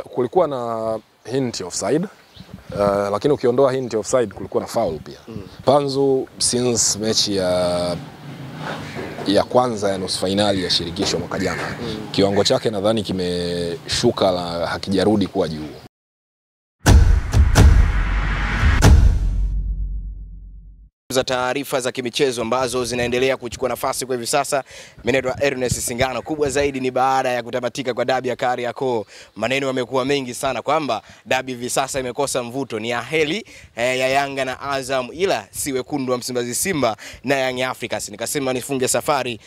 Kulikuwa na hint offside, lakini ukiondoa hint offside kulikuwa na foul pia. Panzu since mechi ya kwanza ya nusu finali ya shirikisho mwaka jana, kiwango chake nadhani kimeshuka, hakijarudi kuwa juu. Za taarifa za kimichezo ambazo zinaendelea kuchukua nafasi kwa hivi sasa. Mimi naitwa Ernest Singano. Kubwa zaidi ni baada ya kutamatika kwa dabi ya Kariakoo, maneno yamekuwa mengi sana kwamba dabi hivi sasa imekosa mvuto. Ni aheli ya Yanga na Azam, ila si wekundu wa Msimbazi Simba na Young Africans. Nikasema nifunge safari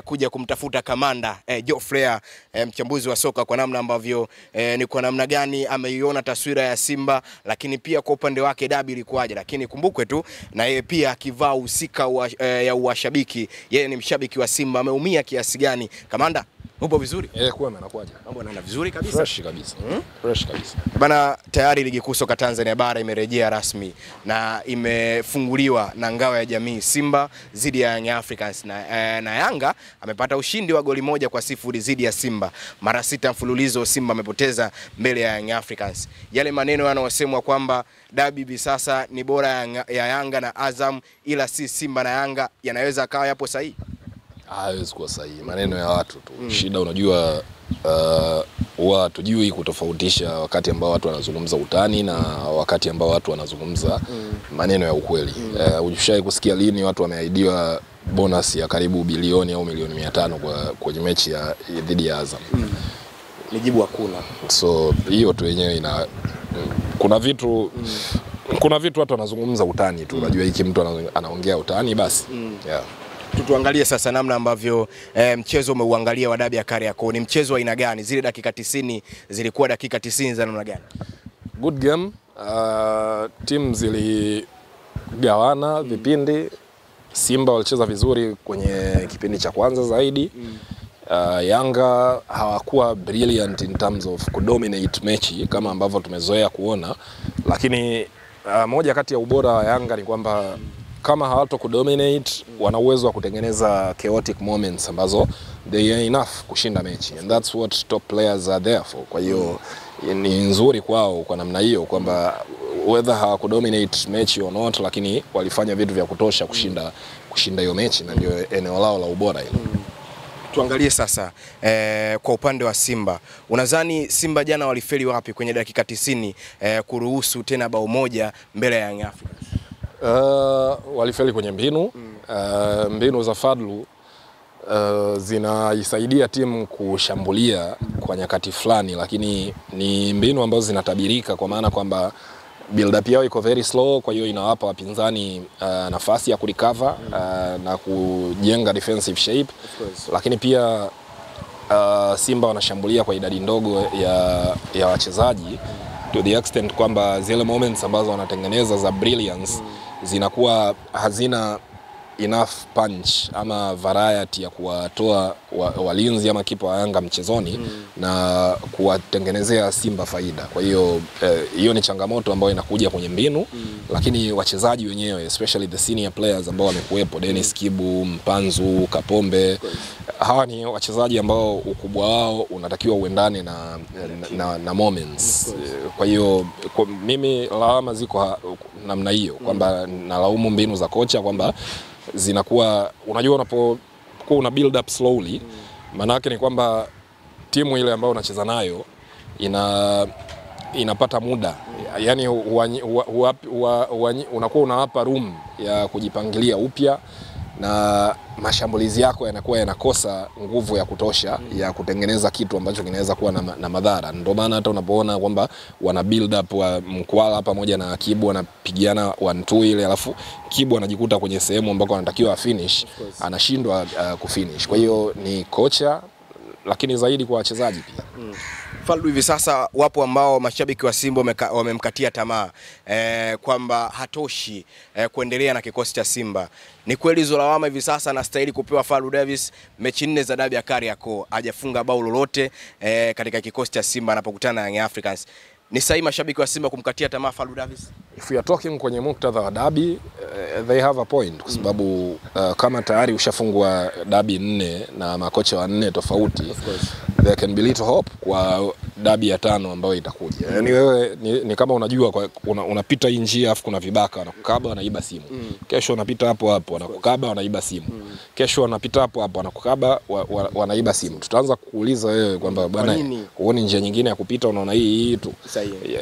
kuja kumtafuta kamanda Geoffrey, mchambuzi wa soka, kwa namna ambavyo ni kwa namna gani ameiona taswira ya Simba, lakini pia kwa upande wake dabi ilikuwaje. Lakini kumbukwe tu na yeye pia akivaa usika ya uashabiki, yeye ni mshabiki wa Simba, ameumia kiasi gani. Kamanda, upo vizuri? Kwema, nakuaje? Mambo yanaenda vizuri kabisa. Fresh kabisa. Fresh kabisa. Bana, tayari ligi kuu soka Tanzania bara imerejea rasmi na imefunguliwa na ngao ya jamii, Simba dhidi ya Young Africans, na Yanga amepata ushindi wa goli 1-0 dhidi ya Simba. Mara 6 mfululizo Simba amepoteza mbele ya Young Africans. Yale maneno yanayosemwa kwamba dabi hivi sasa ni bora ya Yanga na Azam ila si Simba na Yanga, yanaweza kawa yapo sahihi? Haiwezi kuwa sahihi, maneno ya watu tu. Shida unajua, hatujui kutofautisha wakati ambao watu wanazungumza utani na wakati ambao watu wanazungumza maneno ya ukweli. Ushai kusikia lini watu wameahidiwa bonus ya karibu bilioni au milioni 500 kwenye mechi ya dhidi ya Azam? Nijibu hakuna. So hiyo tu yenyewe kuna vitu watu wanazungumza utani tu. Unajua hiki mtu anaongea utani basi. Tuangalie sasa namna ambavyo mchezo umeuangalia wa dabi ya Kariakoo. Ni mchezo wa aina gani? Zile dakika 90 zilikuwa dakika 90 za namna gani? Good game. Team ziligawana vipindi. Simba walicheza vizuri kwenye kipindi cha kwanza zaidi. Yanga hawakuwa brilliant in terms of kudominate mechi kama ambavyo tumezoea kuona, lakini moja kati ya ubora wa Yanga ni kwamba kama hawato kudominate, wana uwezo wa kutengeneza chaotic moments ambazo they are enough kushinda mechi, and that's what top players are there for. Kwa hiyo ni nzuri kwao kwa namna hiyo kwamba whether hawakudominate mechi or not, lakini walifanya vitu vya kutosha kushinda hiyo mechi, na ndio eneo lao la ubora hilo. Tuangalie sasa kwa upande wa Simba. Unadhani Simba jana walifeli wapi kwenye dakika 90 kuruhusu tena bao moja mbele ya Young Africans? Walifeli kwenye mbinu. Mbinu za Fadlu zinaisaidia timu kushambulia kwa nyakati fulani, lakini ni mbinu ambazo zinatabirika, kwa maana kwamba build up yao iko very slow. Kwa hiyo inawapa wapinzani nafasi ya kurecover na kujenga defensive shape. Lakini pia Simba wanashambulia kwa idadi ndogo ya wachezaji, to the extent kwamba zile moments ambazo wanatengeneza za brilliance zinakuwa hazina enough punch ama variety ya kuwatoa walinzi ama kipa wa Yanga mchezoni na kuwatengenezea Simba faida. Kwa hiyo hiyo ni changamoto ambayo inakuja kwenye mbinu, lakini wachezaji wenyewe, especially the senior players ambao wamekuepo, Dennis Kibu, Mpanzu, Kapombe, hawa ni wachezaji ambao ukubwa wao unatakiwa uendane na moments. Kwa hiyo mimi lawama ziko namna hiyo, kwamba nalaumu mbinu za kocha kwamba zinakuwa, unajua unapokuwa una build up slowly, maana yake ni kwamba timu ile ambayo unacheza nayo inapata muda, yani unakuwa unawapa room ya kujipangilia upya, na mashambulizi yako yanakuwa yanakosa nguvu ya kutosha ya kutengeneza kitu ambacho kinaweza kuwa na madhara. Ndio maana hata unapoona kwamba wana build up wa Mkwala pamoja na Kibu wanapigiana 1-2 ile, alafu Kibu anajikuta kwenye sehemu ambako anatakiwa finish, anashindwa kufinish. Kwa hiyo ni kocha, lakini zaidi kwa wachezaji pia. Faldu, hivi sasa wapo ambao mashabiki wa Simba wamemkatia tamaa kwamba hatoshi kuendelea na kikosi cha Simba. Ni kweli hizo lawama hivi sasa anastahili kupewa Faldu Davis? Mechi 4 za dabi ya Kariakoo hajafunga bao lolote katika kikosi cha Simba anapokutana na Young Africans. Ni sahihi mashabiki wa Simba kumkatia tamaa Faldu Davis? if we are talking kwenye muktadha wa dabi, they have a point kwa sababu kama tayari ushafungwa dabi 4 na makocha wa 4 tofauti, there can be little hope kwa dabi ya 5 ambayo itakuja. Yani wewe ni kama unajua unapita hii njia afu kuna vibaka wanakukaba wanaiba simu. Kesho unapita hapo wanakukaba wanaiba simu. Kesho unapita hapo wanakukaba wanaiba simu. Tutaanza kuuliza wewe kwamba bwana huoni njia nyingine ya kupita, unaona hii tu.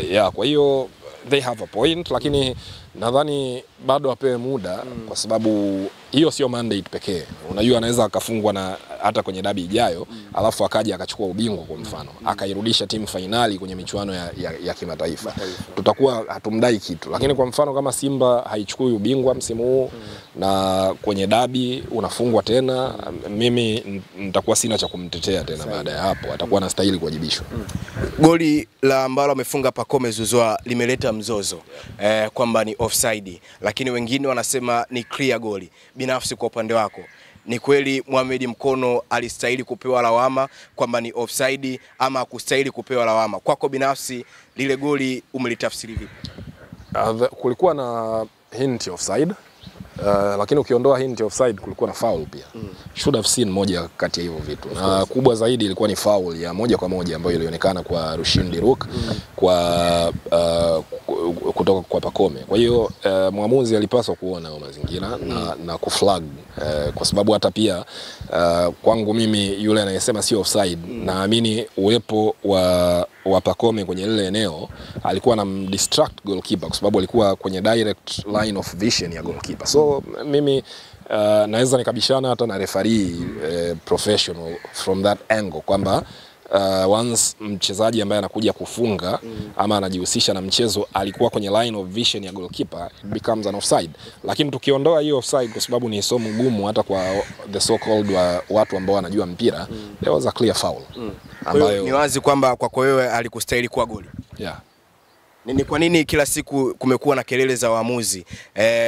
Yeah, kwa hiyo they have a point, lakini nadhani bado apewe muda kwa sababu hiyo sio mandate pekee. Unajua anaweza akafungwa na hata kwenye dabi ijayo alafu akaja akachukua ubingwa kwa mfano, akairudisha timu finali kwenye michuano ya kimataifa. Tutakuwa hatumdai kitu. Lakini kwa mfano kama Simba haichukui ubingwa msimu huu na kwenye dabi unafungwa tena, mimi nitakuwa sina cha kumtetea tena baada ya hapo. Atakuwa anastahili kuwajibishwa. Goli la ambalo amefunga Pacome Zouzoua limeleta mzozo kwamba ni offside, lakini wengine wanasema ni clear goli. Binafsi kwa upande wako, ni kweli Mohamed Mkono alistahili kupewa lawama kwamba ni offside ama hakustahili kupewa lawama? Kwako binafsi lile goli umelitafsiri vipi? Kulikuwa na hint ya offside, lakini ukiondoa hint ya offside kulikuwa na foul pia. Should have seen moja kati ya hivyo vitu. Na kubwa zaidi ilikuwa ni foul ya moja kwa moja ambayo ilionekana kwa Rushin Diruk kwa kutoka kwa Pacome. Kwa hiyo muamuzi alipaswa kuona hayo mazingira na kuflag, kwa sababu hata pia kwangu mimi yule anayesema sio offside, naamini uwepo wa Pacome kwenye lile eneo alikuwa anamdistract goalkeeper kwa sababu alikuwa kwenye direct line of vision ya goalkeeper. So mimi naweza nikabishana hata na referee professional from that angle kwamba once mchezaji ambaye anakuja kufunga ama anajihusisha na mchezo alikuwa kwenye line of vision ya goalkeeper, it becomes an offside. Lakini tukiondoa hiyo offside kwa sababu ni somo gumu hata kwa the so called watu ambao wanajua mpira, there was a clear foul. Ambayo ni wazi kwamba kwako wewe alikustahili kuwa goli. Yeah. Ni kwa nini kila siku kumekuwa na kelele za waamuzi?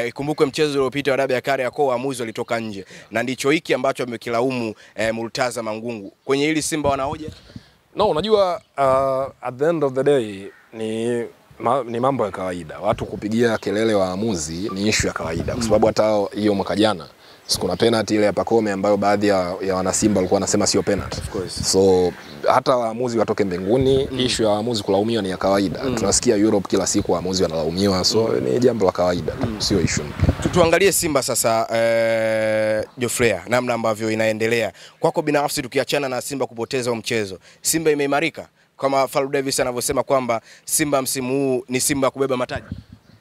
Ikumbuke mchezo uliopita wa dabi ya Kariakoo waamuzi walitoka nje. Na ndicho hiki ambacho amekilaumu Murtaza Mangungu. Kwenye hili Simba wanahoja? No, unajua at the end of the day ni mambo ya kawaida. Watu kupigia kelele waamuzi ni issue ya kawaida. Kwa sababu hata hiyo mwaka jana kuna penalty ile ya Pacome ambayo baadhi ya wana Simba walikuwa wanasema sio penalty. So hata waamuzi watoke mbinguni, issue ya waamuzi kulaumiwa ni ya kawaida. Tunasikia Europe kila siku waamuzi wanalaumiwa, so ni jambo la kawaida, sio issue. Tuangalie Simba sasa, Geoffrey, namna ambavyo inaendelea. Kwako binafsi tukiachana na Simba kupoteza mchezo, Simba imeimarika kama Fallu Davis anavyosema kwamba Simba msimu huu ni Simba kubeba mataji?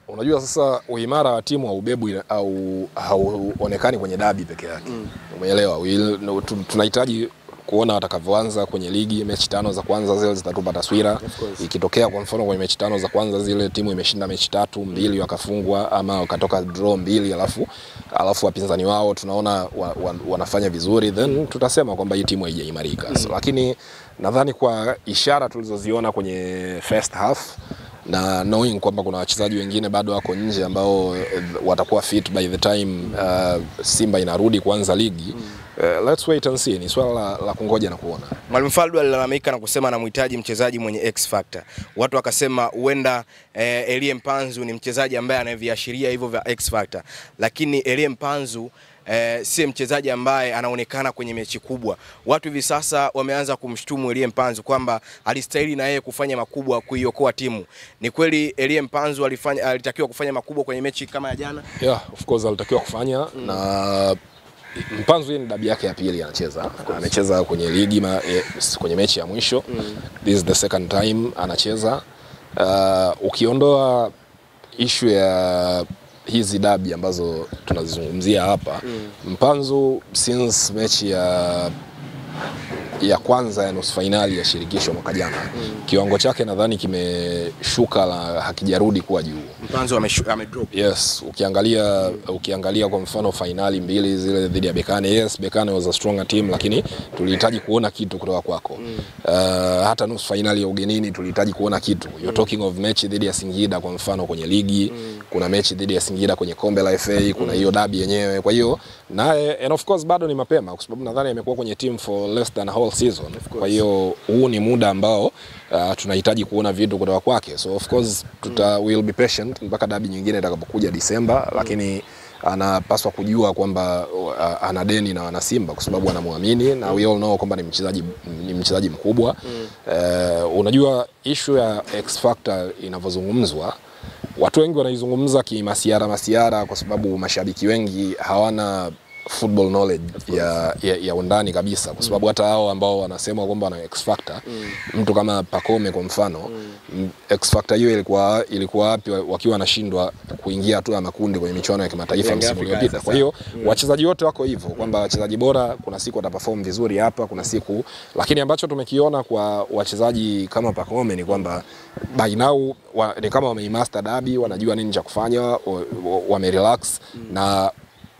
Unajua sasa uimara wa timu haubebu au hauonekani kwenye dabi peke yake. Umeelewa? Tunahitaji kuona watakavyoanza kwenye ligi. Mechi 5 za kwanza zile zitatupa taswira. Ikitokea kwa mfano kwenye mechi 5 za kwanza zile timu imeshinda mechi 3, 2 wakafungwa ama wakatoka draw 2, alafu wapinzani wao tunaona wanafanya vizuri, then tutasema kwamba hii timu haijaimarika. So, lakini nadhani kwa ishara tulizoziona kwenye first half na knowing kwamba kuna wachezaji wengine bado wako nje ambao watakuwa fit by the time Simba inarudi kuanza ligi, let's wait and see. Ni swala la kungoja na kuona. Mwalimu Faldu alilalamika na kusema anamhitaji mchezaji mwenye X factor. Watu wakasema huenda Elie Mpanzu ni mchezaji ambaye anaviashiria hivyo vya X factor, lakini Elie Mpanzu si mchezaji ambaye anaonekana kwenye mechi kubwa. Watu hivi sasa wameanza kumshtumu Elie Mpanzu kwamba alistahili na yeye kufanya makubwa kuiokoa timu. Ni kweli Elie Mpanzu alitakiwa kufanya makubwa kwenye mechi kama ya jana? Yeah, of course alitakiwa kufanya. Na Mpanzu ni dabi yake ya pili anacheza. Amecheza kwenye ligi kwenye mechi ya mwisho. This is the second time anacheza. Ukiondoa issue ya hizi dabi ambazo tunazizungumzia hapa, Mpanzu since mechi ya kwanza ya nusu finali ya shirikisho mwaka jana, kiwango chake nadhani kimeshuka, hakijarudi kuwa juu. Mpanzu amedrop. Yes, ukiangalia kwa mfano finali 2 zile dhidi ya Bekane, yes Bekane was a stronger team, lakini tulihitaji kuona kitu kutoka kwako. Hata nusu finali ya ugenini tulihitaji kuona kitu. You're talking of mechi dhidi ya Singida kwa mfano kwenye ligi, kuna mechi dhidi ya Singida kwenye kombe la FA, kuna hiyo dabi yenyewe. Kwa hiyo naye, and of course bado ni mapema kwa sababu nadhani amekuwa kwenye team for less than a whole season. Kwa hiyo huu ni muda ambao tunahitaji kuona vitu kutoka kwake. So of course will be patient mpaka dabi nyingine itakapokuja Disemba, lakini anapaswa kujua kwamba ana deni na wana Simba kwa sababu anamwamini na we all know kwamba ni mchezaji mkubwa. Unajua issue ya X Factor inavyozungumzwa, watu wengi wanaizungumza kimasiara kwa sababu mashabiki wengi hawana football knowledge ya undani kabisa, kwa sababu hata hao ambao wanasema kwamba wana X Factor, mtu kama Pacome kwa mfano, X Factor hiyo ilikuwa wapi wakiwa wanashindwa kuingia hatua ya makundi kwenye michuano ya kimataifa msimu uliopita. Kwa hiyo wachezaji wote wako hivyo kwamba wachezaji bora kuna siku wataperform vizuri hapa, kuna siku, lakini ambacho tumekiona kwa wachezaji kama Pacome ni kwamba by now ni kama wameimaster derby, wanajua nini cha kufanya, wamerelax na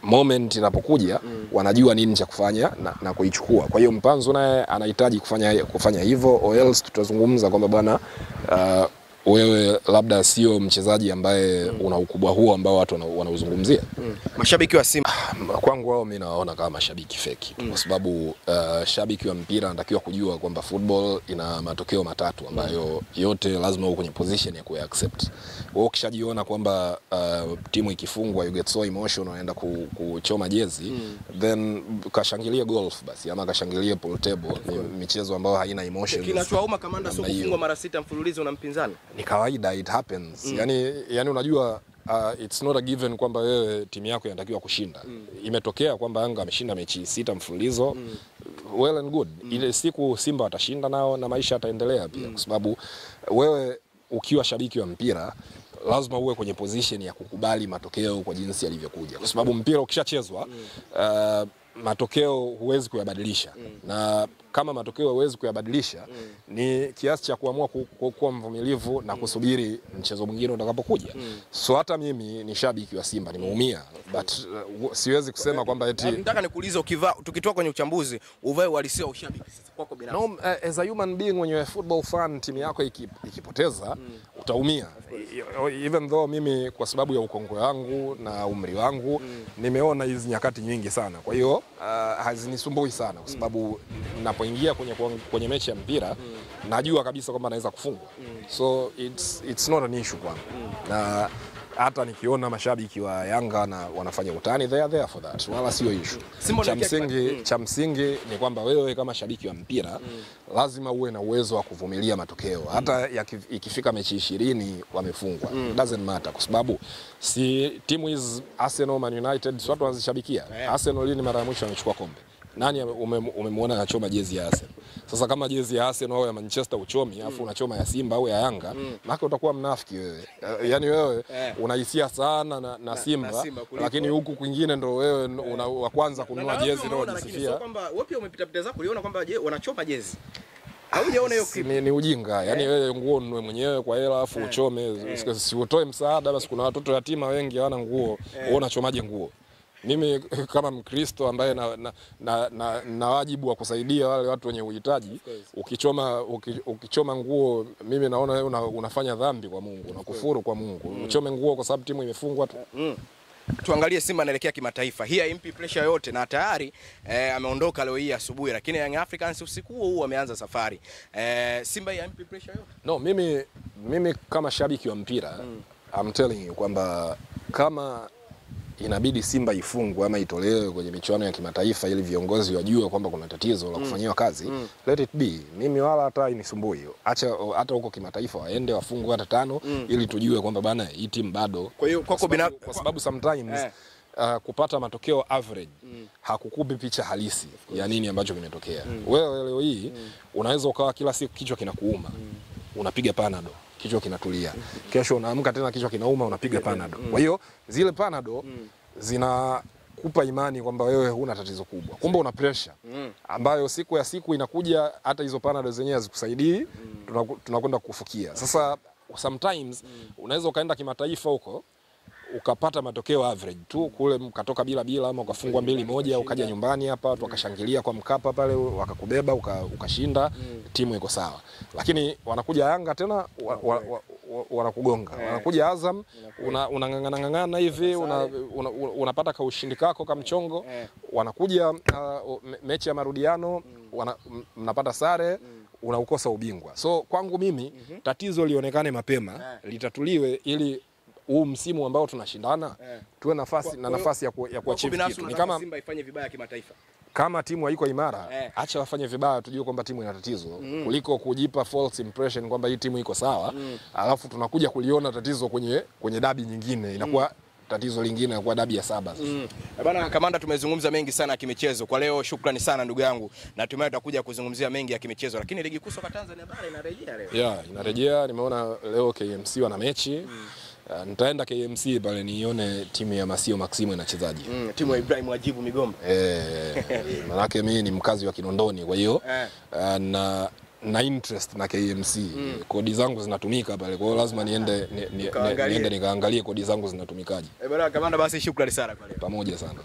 moment inapokuja wanajua nini cha kufanya na kuichukua. Kwa hiyo Mpanzu naye anahitaji kufanya hivyo, or else tutazungumza kwamba bwana wewe labda sio mchezaji ambaye una ukubwa huo ambao watu wanauzungumzia. Mashabiki wa Simba kwangu wao mimi naona kama mashabiki fake kwa sababu shabiki wa mpira anatakiwa kujua kwamba football ina matokeo matatu ambayo yote lazima uwe kwenye position ya kuaccept. Wewe ukishajiona kwamba timu ikifungwa you get so emotional unaenda kuchoma jezi, then kashangilie golf basi ama kashangilie pool table, ni michezo ambayo haina emotions. Kinachouma kamanda sio kufungwa mara 6 mfululizo na mpinzani. Ni kawaida, it happens. Yani unajua it's not a given kwamba wewe timu yako inatakiwa kushinda. Imetokea kwamba Yanga ameshinda mechi 6 mfululizo, well and good. Ile siku Simba watashinda nao na maisha yataendelea pia, kwa sababu wewe ukiwa shabiki wa mpira lazima uwe kwenye position ya kukubali matokeo kwa jinsi yalivyokuja, kwa sababu mpira ukishachezwa matokeo huwezi kuyabadilisha, na kama matokeo huwezi kuyabadilisha ni kiasi cha kuamua kuwa mvumilivu na kusubiri mchezo mwingine utakapokuja. So hata mimi ni shabiki wa Simba, nimeumia, but siwezi kusema kwamba eti nataka nikuulize, tukitoa kwenye uchambuzi uvae uhalisia ushabiki sasa kwako binafsi. No, as a human being when you're a football fan, timu yako ikipoteza utaumia. Even though mimi kwa sababu ya ukongwe wangu na umri wangu nimeona hizi nyakati nyingi sana, kwa hiyo hazinisumbui sana kwa sababu ninapoingia kwenye mechi ya mpira najua kabisa kwamba naweza kufungwa. So it's not an issue kwangu. Na hata nikiona mashabiki wa Yanga na wanafanya utani, they are there for that, wala sio issue. Cha msingi ni kwamba wewe kama shabiki wa mpira lazima uwe na uwezo wa kuvumilia matokeo. Hata ikifika mechi 20 wamefungwa, doesn't matter, kwa sababu si timu is Arsenal, Man United, so watu wanazishabikia. Arsenal lini mara ya mwisho amechukua kombe? Nani umemwona anachoma jezi ya Arsenal? Sasa kama jezi ya Arsenal au ya Manchester uchomi afu unachoma ya Simba au ya Yanga, maana utakuwa mnafiki wewe. Yaani wewe unahisia sana na Simba, lakini huku kwingine ndo wewe wa kwanza kununua jezi ndio unajisifia. Sio kwamba wewe pia umepita pita zako uliona kwamba wanachoma jezi. Haujaona hiyo clip? Ni ujinga. Yaani wewe nguo ununue mwenyewe kwa hela afu uchome, si utoe msaada. Basi kuna watoto yatima wengi hawana nguo, wewe unachomaje nguo? Mimi kama Mkristo ambaye na wajibu wa kusaidia wale watu wenye uhitaji, ukichoma nguo, mimi naona wewe unafanya dhambi kwa Mungu, unakufuru kwa Mungu. Uchome nguo kwa sababu timu imefungwa tu. Tuangalie Simba anaelekea kimataifa. Hii haimpi pressure yote, na tayari ameondoka leo hii asubuhi, lakini Young Africans usiku huu wameanza safari. Simba hii haimpi pressure yote? No, mimi kama shabiki wa mpira I'm telling you kwamba kama inabidi Simba ifungwe ama itolewe kwenye michuano ya kimataifa ili viongozi wajue kwamba kuna tatizo la kufanyiwa kazi, let it be. Mimi wala hata inisumbui. Acha hata huko kimataifa waende wafungwe hata 5 ili tujue kwamba bana hii timu bado. Kwa hiyo kwa sababu sometimes kupata matokeo average hakukupi picha halisi ya nini ambacho kimetokea. Wewe leo hii unaweza ukawa kila siku kichwa kinakuuma, unapiga Panado, kichwa kinatulia. Kesho unaamka tena kichwa kinauma, unapiga Panado. Kwa hiyo zile Panado zinakupa imani kwamba wewe huna tatizo kubwa. Kumbe una pressure ambayo siku ya siku inakuja, hata hizo Panado zenyewe hazikusaidii, tunakwenda kufukia. Sasa sometimes unaweza ukaenda kimataifa huko ukapata matokeo average tu, kule mkatoka bila ama ukafungwa 2-1, ukaja nyumbani hapa watu wakashangilia kwa Mkapa pale, wakakubeba ukashinda, timu iko sawa. Lakini wanakuja Yanga tena wanakugonga. Wanakuja Azam, unang'ang'ana hivi, unapata ka ushindi kako kama mchongo. Wanakuja mechi ya marudiano, mnapata sare, unaukosa ubingwa. So kwangu mimi tatizo lionekane mapema, litatuliwe ili huu msimu ambao tunashindana tuwe nafasi ya kuachieve kitu. Ni kama Simba ifanye vibaya kimataifa. Kama timu haiko imara, acha wafanye vibaya, tujue kwamba timu ina tatizo, kuliko kujipa false impression kwamba hii timu iko sawa, alafu tunakuja kuliona tatizo kwenye dabi nyingine, inakuwa tatizo lingine, inakuwa dabi ya 7 sasa. Bana kamanda, tumezungumza mengi sana ya kimichezo kwa leo. Shukrani sana ndugu yangu, na tumaye tutakuja kuzungumzia mengi ya kimichezo, lakini ligi kuu soka Tanzania bara inarejea leo. Inarejea. Nimeona leo KMC wana mechi. Nitaenda KMC pale nione timu ya Masio Maximo inachezaje. Timu ya Ibrahim Wajibu Migomba. Manake mimi ni mkazi wa Kinondoni, kwa hiyo na interest na KMC. Kodi zangu zinatumika pale, kwa hiyo lazima niende nikaangalie kodi zangu zinatumikaje. Bwana kamanda, basi shukrani sana kwa leo. Pamoja sana.